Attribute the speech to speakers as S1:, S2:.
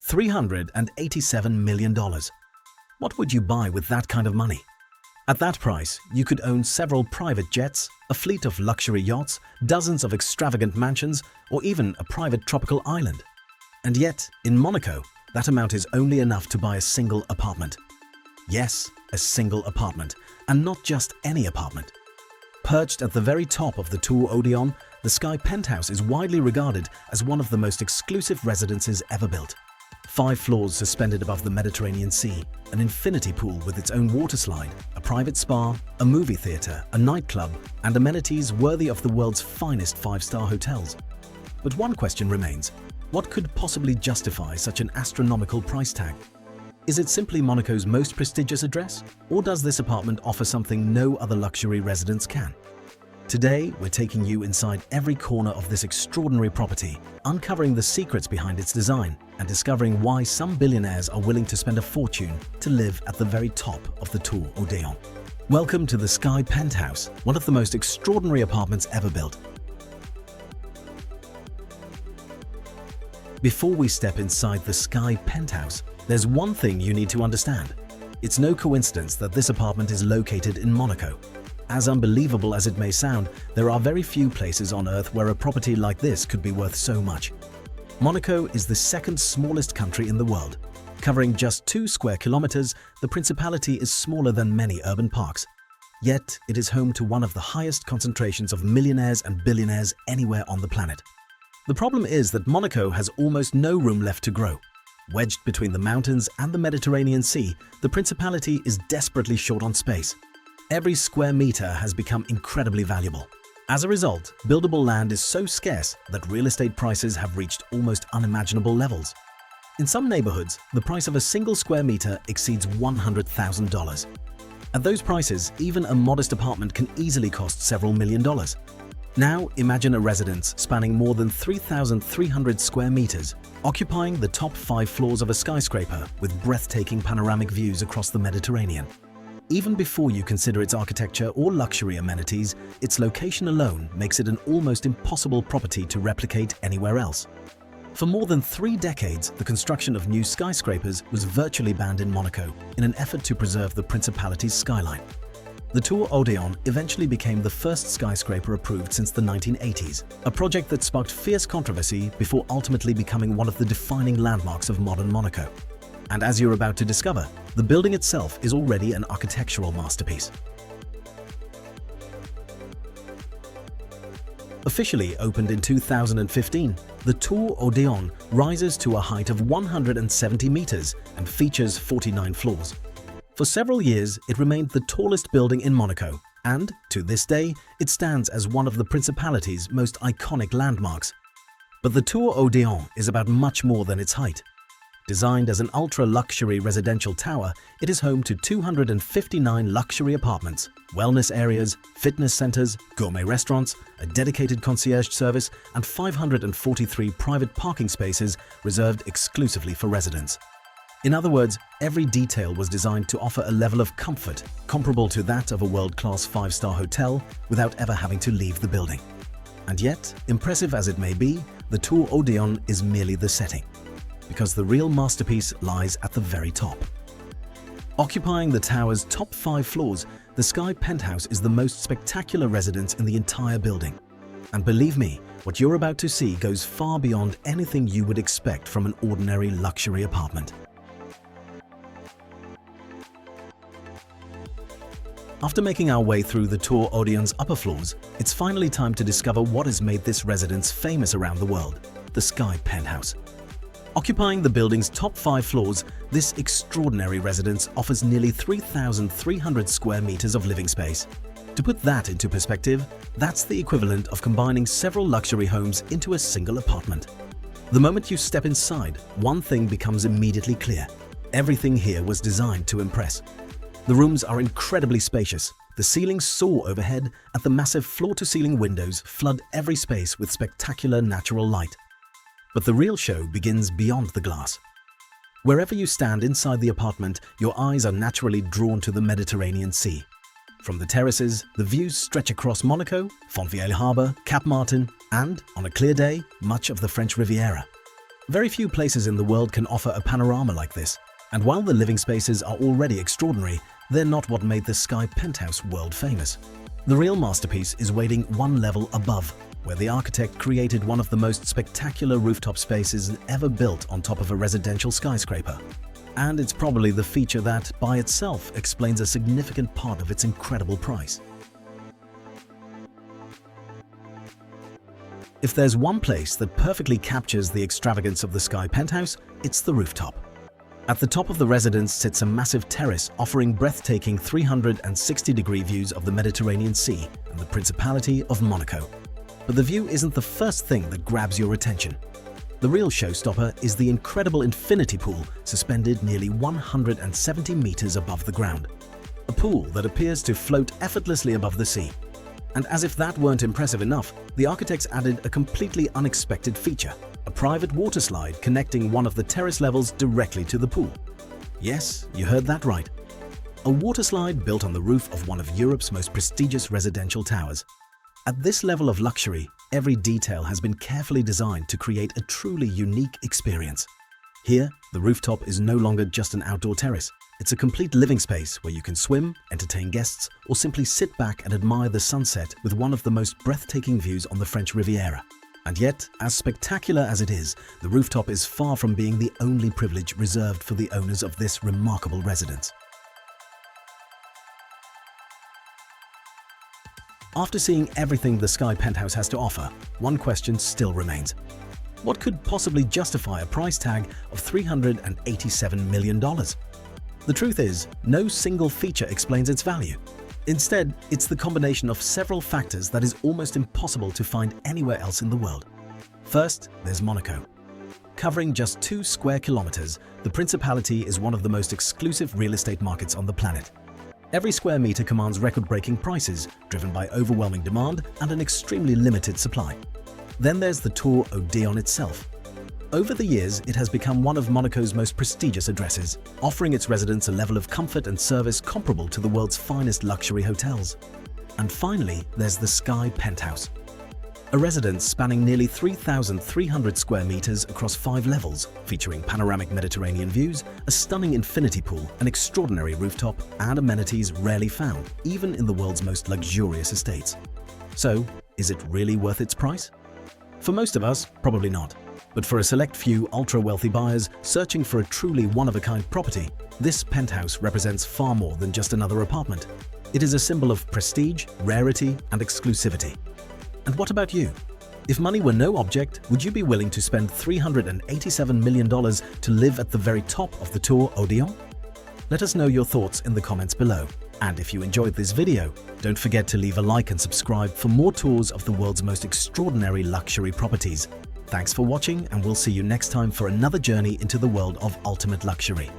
S1: $387 million. What would you buy with that kind of money? At that price, you could own several private jets, a fleet of luxury yachts, dozens of extravagant mansions, or even a private tropical island. And yet, in Monaco, that amount is only enough to buy a single apartment. Yes, a single apartment, and not just any apartment. Perched at the very top of the Tour Odéon, the Sky Penthouse is widely regarded as one of the most exclusive residences ever built. 5 floors suspended above the Mediterranean Sea, an infinity pool with its own waterslide, a private spa, a movie theatre, a nightclub, and amenities worthy of the world's finest 5-star hotels. But one question remains: what could possibly justify such an astronomical price tag? Is it simply Monaco's most prestigious address, or does this apartment offer something no other luxury residence can? Today, we're taking you inside every corner of this extraordinary property, uncovering the secrets behind its design and discovering why some billionaires are willing to spend a fortune to live at the very top of the Tour Odéon. Welcome to the Sky Penthouse, one of the most extraordinary apartments ever built. Before we step inside the Sky Penthouse, there's one thing you need to understand. It's no coincidence that this apartment is located in Monaco. As unbelievable as it may sound, there are very few places on Earth where a property like this could be worth so much. Monaco is the second smallest country in the world. Covering just 2 square kilometers, the principality is smaller than many urban parks. Yet, it is home to one of the highest concentrations of millionaires and billionaires anywhere on the planet. The problem is that Monaco has almost no room left to grow. Wedged between the mountains and the Mediterranean Sea, the principality is desperately short on space. Every square meter has become incredibly valuable. As a result, buildable land is so scarce that real estate prices have reached almost unimaginable levels. In some neighborhoods, the price of a single square meter exceeds $100,000. At those prices, even a modest apartment can easily cost several $1,000,000. Now, imagine a residence spanning more than 3,300 square meters, occupying the top 5 floors of a skyscraper with breathtaking panoramic views across the Mediterranean. Even before you consider its architecture or luxury amenities, its location alone makes it an almost impossible property to replicate anywhere else. For more than 3 decades, the construction of new skyscrapers was virtually banned in Monaco in an effort to preserve the principality's skyline. The Tour Odéon eventually became the first skyscraper approved since the 1980s, a project that sparked fierce controversy before ultimately becoming one of the defining landmarks of modern Monaco. And as you're about to discover, the building itself is already an architectural masterpiece. Officially opened in 2015, the Tour Odéon rises to a height of 170 meters and features 49 floors. For several years, it remained the tallest building in Monaco, and, to this day, it stands as one of the principality's most iconic landmarks. But the Tour Odéon is about much more than its height. Designed as an ultra-luxury residential tower, it is home to 259 luxury apartments, wellness areas, fitness centers, gourmet restaurants, a dedicated concierge service, and 543 private parking spaces reserved exclusively for residents. In other words, every detail was designed to offer a level of comfort comparable to that of a world-class 5-star hotel without ever having to leave the building. And yet, impressive as it may be, the Tour Odéon is merely the setting, because the real masterpiece lies at the very top. Occupying the tower's top 5 floors, the Sky Penthouse is the most spectacular residence in the entire building. And believe me, what you're about to see goes far beyond anything you would expect from an ordinary luxury apartment. After making our way through the Tour Odéon's upper floors, it's finally time to discover what has made this residence famous around the world, the Sky Penthouse. Occupying the building's top 5 floors, this extraordinary residence offers nearly 3,300 square meters of living space. To put that into perspective, that's the equivalent of combining several luxury homes into a single apartment. The moment you step inside, one thing becomes immediately clear. Everything here was designed to impress. The rooms are incredibly spacious. The ceilings soar overhead, and the massive floor-to-ceiling windows flood every space with spectacular natural light. But the real show begins beyond the glass. Wherever you stand inside the apartment, your eyes are naturally drawn to the Mediterranean Sea. From the terraces, the views stretch across Monaco, Fontvieille Harbour, Cap Martin, and, on a clear day, much of the French Riviera. Very few places in the world can offer a panorama like this, and while the living spaces are already extraordinary, they're not what made the Sky Penthouse world famous. The real masterpiece is waiting one level above, where the architect created one of the most spectacular rooftop spaces ever built on top of a residential skyscraper. And it's probably the feature that, by itself, explains a significant part of its incredible price. If there's one place that perfectly captures the extravagance of the Sky Penthouse, it's the rooftop. At the top of the residence sits a massive terrace offering breathtaking 360-degree views of the Mediterranean Sea and the Principality of Monaco. But the view isn't the first thing that grabs your attention. The real showstopper is the incredible infinity pool suspended nearly 170 meters above the ground. A pool that appears to float effortlessly above the sea. And as if that weren't impressive enough, the architects added a completely unexpected feature, a private waterslide connecting one of the terrace levels directly to the pool. Yes, you heard that right. A waterslide built on the roof of one of Europe's most prestigious residential towers. At this level of luxury, every detail has been carefully designed to create a truly unique experience. Here, the rooftop is no longer just an outdoor terrace. It's a complete living space where you can swim, entertain guests, or simply sit back and admire the sunset with one of the most breathtaking views on the French Riviera. And yet, as spectacular as it is, the rooftop is far from being the only privilege reserved for the owners of this remarkable residence. After seeing everything the Sky Penthouse has to offer, one question still remains. What could possibly justify a price tag of $387 million? The truth is, no single feature explains its value. Instead, it's the combination of several factors that is almost impossible to find anywhere else in the world. First, there's Monaco. Covering just 2 square kilometers, the Principality is one of the most exclusive real estate markets on the planet. Every square meter commands record-breaking prices, driven by overwhelming demand and an extremely limited supply. Then there's the Tour Odéon itself. Over the years, it has become one of Monaco's most prestigious addresses, offering its residents a level of comfort and service comparable to the world's finest luxury hotels. And finally, there's the Sky Penthouse. A residence spanning nearly 3,300 square meters across 5 levels, featuring panoramic Mediterranean views, a stunning infinity pool, an extraordinary rooftop, and amenities rarely found, even in the world's most luxurious estates. So, is it really worth its price? For most of us, probably not. But for a select few ultra-wealthy buyers searching for a truly one-of-a-kind property, this penthouse represents far more than just another apartment. It is a symbol of prestige, rarity, and exclusivity. And what about you? If money were no object, would you be willing to spend $387 million to live at the very top of the Tour Odéon? Let us know your thoughts in the comments below. And if you enjoyed this video, don't forget to leave a like and subscribe for more tours of the world's most extraordinary luxury properties. Thanks for watching, and we'll see you next time for another journey into the world of ultimate luxury.